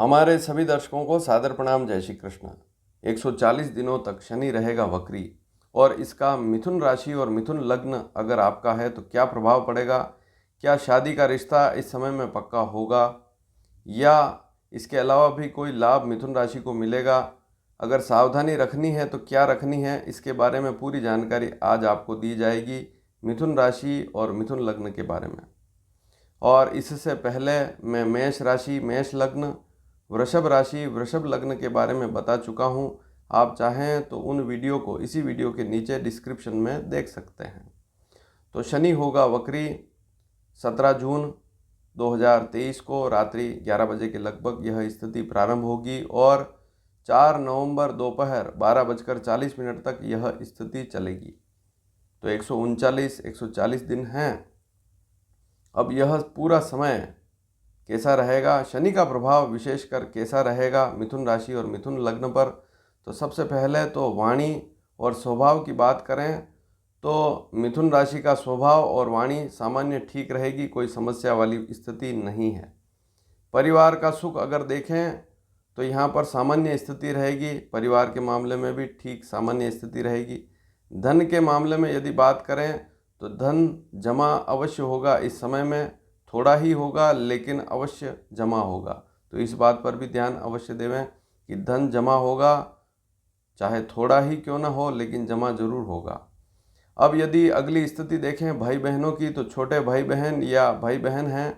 हमारे सभी दर्शकों को सादर प्रणाम। जय श्री कृष्ण। 140 दिनों तक शनि रहेगा वक्री और इसका मिथुन राशि और मिथुन लग्न अगर आपका है तो क्या प्रभाव पड़ेगा, क्या शादी का रिश्ता इस समय में पक्का होगा या इसके अलावा भी कोई लाभ मिथुन राशि को मिलेगा, अगर सावधानी रखनी है तो क्या रखनी है, इसके बारे में पूरी जानकारी आज आपको दी जाएगी मिथुन राशि और मिथुन लग्न के बारे में। और इससे पहले मैं मेष राशि, मेष लग्न, वृषभ राशि, वृषभ लग्न के बारे में बता चुका हूँ। आप चाहें तो उन वीडियो को इसी वीडियो के नीचे डिस्क्रिप्शन में देख सकते हैं। तो शनि होगा वक्री 17 जून 2023 को रात्रि 11 बजे के लगभग यह स्थिति प्रारंभ होगी और 4 नवंबर दोपहर 12:40 तक यह स्थिति चलेगी। तो 140 दिन हैं। अब यह पूरा समय कैसा रहेगा, शनि का प्रभाव विशेषकर कैसा रहेगा मिथुन राशि और मिथुन लग्न पर, तो सबसे पहले तो वाणी और स्वभाव की बात करें तो मिथुन राशि का स्वभाव और वाणी सामान्य ठीक रहेगी, कोई समस्या वाली स्थिति नहीं है। परिवार का सुख अगर देखें तो यहाँ पर सामान्य स्थिति रहेगी, परिवार के मामले में भी ठीक सामान्य स्थिति रहेगी। धन के मामले में यदि बात करें तो धन जमा अवश्य होगा, इस समय में थोड़ा ही होगा लेकिन अवश्य जमा होगा। तो इस बात पर भी ध्यान अवश्य देवें कि धन जमा होगा, चाहे थोड़ा ही क्यों ना हो लेकिन जमा जरूर होगा। अब यदि अगली स्थिति देखें भाई बहनों की, तो छोटे भाई बहन या भाई बहन हैं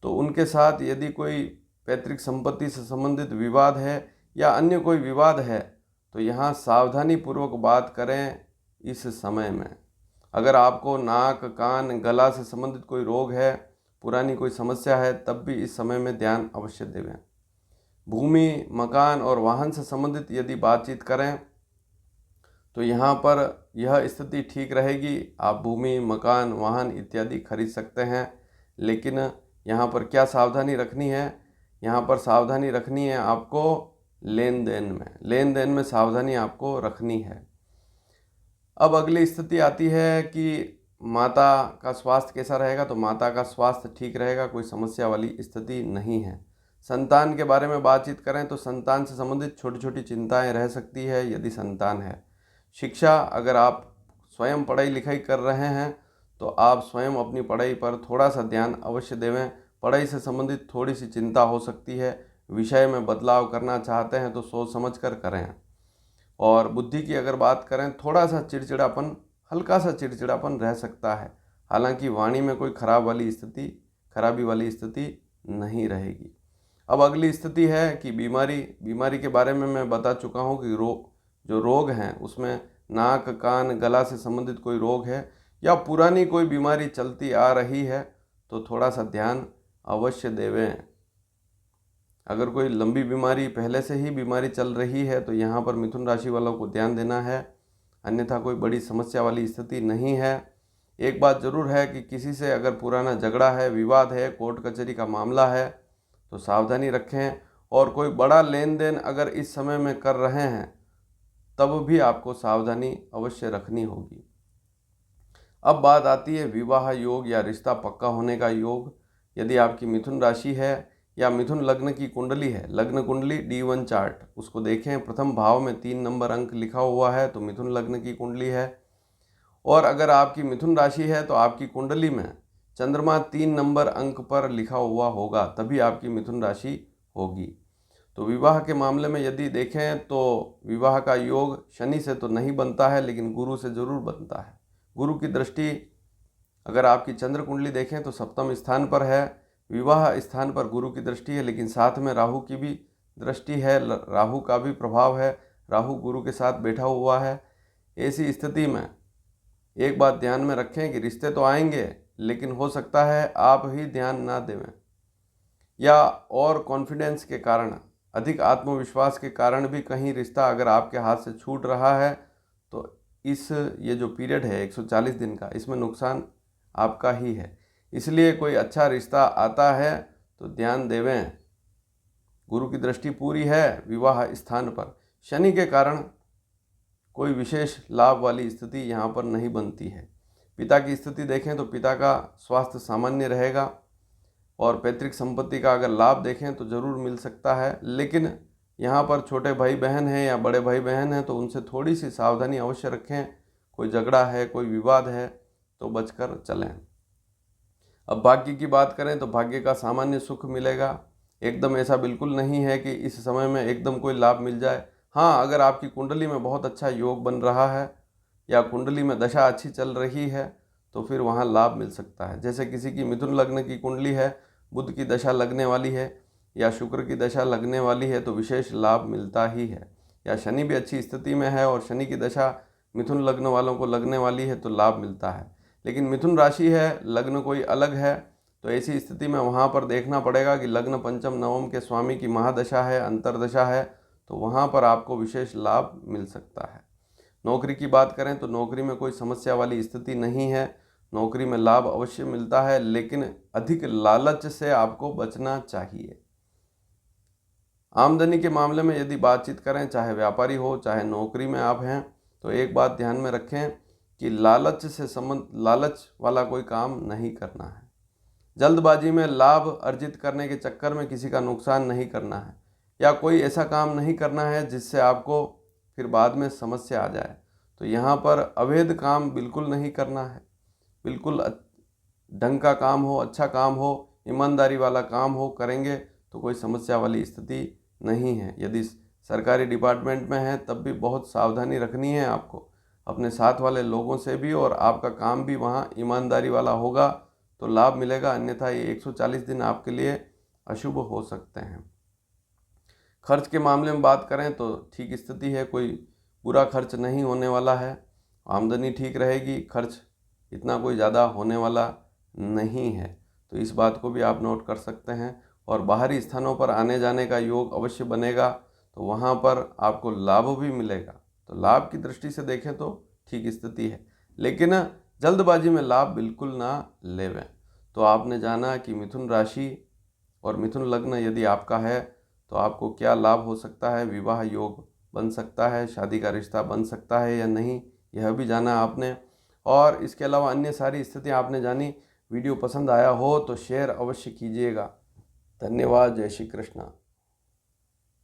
तो उनके साथ यदि कोई पैतृक संपत्ति से संबंधित विवाद है या अन्य कोई विवाद है तो यहाँ सावधानी पूर्वक बात करें। इस समय में अगर आपको नाक, कान, गला से संबंधित कोई रोग है, पुरानी कोई समस्या है, तब भी इस समय में ध्यान अवश्य देवें। भूमि, मकान और वाहन से संबंधित यदि बातचीत करें तो यहाँ पर यह स्थिति ठीक रहेगी। आप भूमि, मकान, वाहन इत्यादि खरीद सकते हैं, लेकिन यहाँ पर क्या सावधानी रखनी है, यहाँ पर सावधानी रखनी है आपको लेन देन में सावधानी आपको रखनी है। अब अगली स्थिति आती है कि माता का स्वास्थ्य कैसा रहेगा, तो माता का स्वास्थ्य ठीक रहेगा, कोई समस्या वाली स्थिति नहीं है। संतान के बारे में बातचीत करें तो संतान से संबंधित छोटी छोटी चिंताएं रह सकती है यदि संतान है। शिक्षा, अगर आप स्वयं पढ़ाई लिखाई कर रहे हैं तो आप स्वयं अपनी पढ़ाई पर थोड़ा सा ध्यान अवश्य देवें। पढ़ाई से संबंधित थोड़ी सी चिंता हो सकती है, विषय में बदलाव करना चाहते हैं तो सोच समझ कर करें। और बुद्धि की अगर बात करें, थोड़ा सा चिड़चिड़ापन, हल्का सा चिड़चिड़ापन रह सकता है, हालांकि वाणी में कोई खराबी वाली स्थिति नहीं रहेगी। अब अगली स्थिति है कि बीमारी के बारे में मैं बता चुका हूँ कि जो रोग हैं उसमें नाक, कान, गला से संबंधित कोई रोग है या पुरानी कोई बीमारी चलती आ रही है तो थोड़ा सा ध्यान अवश्य देवें। अगर कोई लंबी बीमारी, पहले से ही बीमारी चल रही है तो यहाँ पर मिथुन राशि वालों को ध्यान देना है, अन्यथा कोई बड़ी समस्या वाली स्थिति नहीं है। एक बात ज़रूर है कि किसी से अगर पुराना झगड़ा है, विवाद है, कोर्ट कचहरी का मामला है तो सावधानी रखें। और कोई बड़ा लेन देन अगर इस समय में कर रहे हैं तब भी आपको सावधानी अवश्य रखनी होगी। अब बात आती है विवाह योग या रिश्ता पक्का होने का योग। यदि आपकी मिथुन राशि है या मिथुन लग्न की कुंडली है, लग्न कुंडली D1 चार्ट, उसको देखें, प्रथम भाव में 3 नंबर अंक लिखा हुआ है तो मिथुन लग्न की कुंडली है। और अगर आपकी मिथुन राशि है तो आपकी कुंडली में चंद्रमा 3 नंबर अंक पर लिखा हुआ होगा, तभी आपकी मिथुन राशि होगी। तो विवाह के मामले में यदि देखें तो विवाह का योग शनि से तो नहीं बनता है लेकिन गुरु से जरूर बनता है। गुरु की दृष्टि अगर आपकी चंद्र कुंडली देखें तो सप्तम स्थान पर है, विवाह स्थान पर गुरु की दृष्टि है, लेकिन साथ में राहु की भी दृष्टि है, राहु का भी प्रभाव है, राहु गुरु के साथ बैठा हुआ है। ऐसी स्थिति में एक बात ध्यान में रखें कि रिश्ते तो आएंगे लेकिन हो सकता है आप ही ध्यान ना देवें या और कॉन्फिडेंस के कारण, अधिक आत्मविश्वास के कारण भी कहीं रिश्ता अगर आपके हाथ से छूट रहा है तो ये जो पीरियड है 140 दिन का, इसमें नुकसान आपका ही है। इसलिए कोई अच्छा रिश्ता आता है तो ध्यान देवें। गुरु की दृष्टि पूरी है विवाह स्थान पर, शनि के कारण कोई विशेष लाभ वाली स्थिति यहाँ पर नहीं बनती है। पिता की स्थिति देखें तो पिता का स्वास्थ्य सामान्य रहेगा और पैतृक संपत्ति का अगर लाभ देखें तो ज़रूर मिल सकता है, लेकिन यहाँ पर छोटे भाई बहन हैं या बड़े भाई बहन हैं तो उनसे थोड़ी सी सावधानी अवश्य रखें। कोई झगड़ा है, कोई विवाद है तो बचकर चलें। अब भाग्य की बात करें तो भाग्य का सामान्य सुख मिलेगा। एकदम ऐसा बिल्कुल नहीं है कि इस समय में एकदम कोई लाभ मिल जाए। हाँ, अगर आपकी कुंडली में बहुत अच्छा योग बन रहा है या कुंडली में दशा अच्छी चल रही है तो फिर वहाँ लाभ मिल सकता है। जैसे किसी की मिथुन लग्न की कुंडली है, बुध की दशा लगने वाली है या शुक्र की दशा लगने वाली है तो विशेष लाभ मिलता ही है। या शनि भी अच्छी स्थिति में है और शनि की दशा मिथुन लग्न वालों को लगने वाली है तो लाभ मिलता है। लेकिन मिथुन राशि है, लग्न कोई अलग है, तो ऐसी स्थिति में वहाँ पर देखना पड़ेगा कि लग्न पंचम नवम के स्वामी की महादशा है, अंतरदशा है, तो वहाँ पर आपको विशेष लाभ मिल सकता है। नौकरी की बात करें तो नौकरी में कोई समस्या वाली स्थिति नहीं है। नौकरी में लाभ अवश्य मिलता है, लेकिन अधिक लालच से आपको बचना चाहिए। आमदनी के मामले में यदि बातचीत करें, चाहे व्यापारी हो चाहे नौकरी में आप हैं, तो एक बात ध्यान में रखें कि लालच वाला कोई काम नहीं करना है। जल्दबाजी में लाभ अर्जित करने के चक्कर में किसी का नुकसान नहीं करना है या कोई ऐसा काम नहीं करना है जिससे आपको फिर बाद में समस्या आ जाए। तो यहाँ पर अवैध काम बिल्कुल नहीं करना है। बिल्कुल ढंग का काम हो, अच्छा काम हो, ईमानदारी वाला काम हो, करेंगे तो कोई समस्या वाली स्थिति नहीं है। यदि सरकारी डिपार्टमेंट में है तब भी बहुत सावधानी रखनी है आपको अपने साथ वाले लोगों से भी, और आपका काम भी वहाँ ईमानदारी वाला होगा तो लाभ मिलेगा, अन्यथा ये 140 दिन आपके लिए अशुभ हो सकते हैं। खर्च के मामले में बात करें तो ठीक स्थिति है, कोई बुरा खर्च नहीं होने वाला है। आमदनी ठीक रहेगी, खर्च इतना कोई ज़्यादा होने वाला नहीं है, तो इस बात को भी आप नोट कर सकते हैं। और बाहरी स्थानों पर आने जाने का योग अवश्य बनेगा, तो वहाँ पर आपको लाभ भी मिलेगा। तो लाभ की दृष्टि से देखें तो ठीक स्थिति है, लेकिन जल्दबाजी में लाभ बिल्कुल ना लेवें। तो आपने जाना कि मिथुन राशि और मिथुन लग्न यदि आपका है तो आपको क्या लाभ हो सकता है, विवाह योग बन सकता है, शादी का रिश्ता बन सकता है या नहीं, यह भी जाना आपने। और इसके अलावा अन्य सारी स्थितियाँ आपने जानी। वीडियो पसंद आया हो तो शेयर अवश्य कीजिएगा। धन्यवाद। जय श्री कृष्ण।